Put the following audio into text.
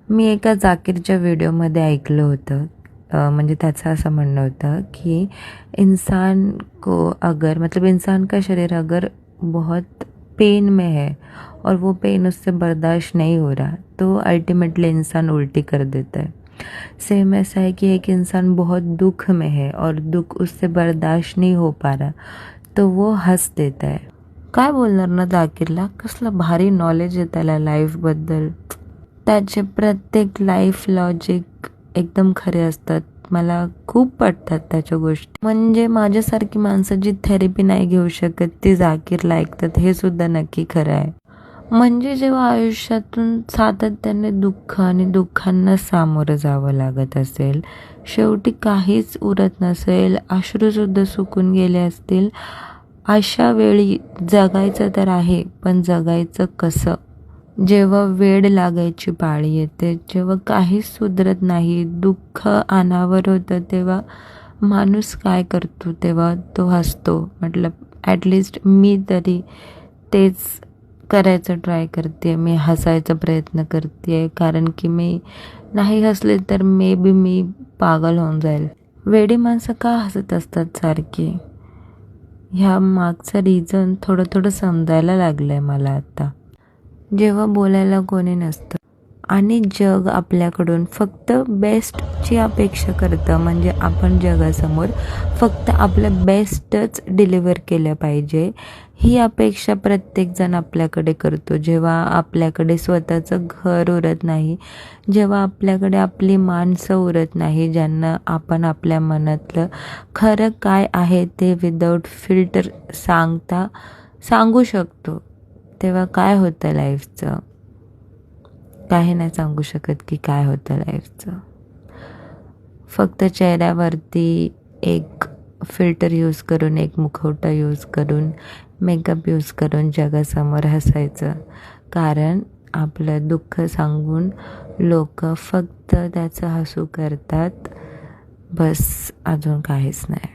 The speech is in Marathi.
मी एका जाकीरच्या व्हिडिओमध्ये ऐकलं होतं, म्हणजे त्याचं असं म्हणणं होतं कि इंसान को अगर मतलब इंसान का शरीर अगर बहुत पेन में है और वो पेन उससे बर्दाश्त नहीं हो रहा तो अल्टीमेटली इंसान उल्टी कर देता है। सेम ऐसा है कि एक इंसान बहुत दुख में है और दुख उससे बर्दाश्त नहीं हो पा रहा तो वो हंस देता है। काय बोलणार ना जाकीरला, कसलं भारी नॉलेज आहे त्याला लाईफबद्दल। त्याचे प्रत्येक लाईफ लॉजिक एकदम खरे असतात। मला खूप पटतात त्याच्या गोष्टी। म्हणजे माझ्यासारखी माणसं जी थेरपी नाही घेऊ शकत ती जाकीरला ऐकतात, हे सुद्धा नक्की खरं आहे। म्हणजे जेव्हा आयुष्यातून सातत्याने दुःख आणि दुःखांना सामोरं जावं लागत असेल, शेवटी काहीच उरत नसेल, अश्रूसुद्धा सुकून गेले असतील, अशा वेळी जगायचं तर आहे, पण जगायचं कसं? जेव्हा वेड लागायची पाळी येते, जेव्हा काहीच सुधरत नाही, दुःख अनावर होतं, तेव्हा माणूस काय करतो? तेव्हा तो हसतो। मतलब ॲटलिस्ट मी तरी तेच करायचं ट्राय करते। मी हसायचा प्रयत्न करते, कारण की मी नाही हसले तर मे बी मी पागल होऊन जाईल। वेडी माणसं का हसत असतात सारखी? ह्या मागचं रिझन थोडं थोडं समजायला लागलं आहे मला आता। जेव्हा बोलायला कोणी नसतं आणि जग आपल्याकडून फक्त बेस्टची अपेक्षा करतं, म्हणजे आपण जगासमोर फक्त आपलं बेस्टच डिलिव्हर केलं पाहिजे, ही अपेक्षा प्रत्येकजण आपल्याकडे करतो। जेव्हा आपल्याकडे स्वतःचं घर उरत नाही, जेव्हा आपल्याकडे आपली माणसं उरत नाही, ज्यांना आपण आपल्या मनातलं खरं काय आहे ते विदाऊट फिल्टर सांगू शकतो, तेव्हा काय होतं लाईफचं? काही नाही सांगू शकत की काय होतं लाईफचं। फक्त चेहऱ्यावरती एक फिल्टर यूज करून, एक मुखवटा यूज करून, मेकअप यूज करून जगासमोर हसायचं, कारण आपलं दुःख सांगून लोक फक्त त्याचं हसू करतात, बस, अजून काहीच नाही।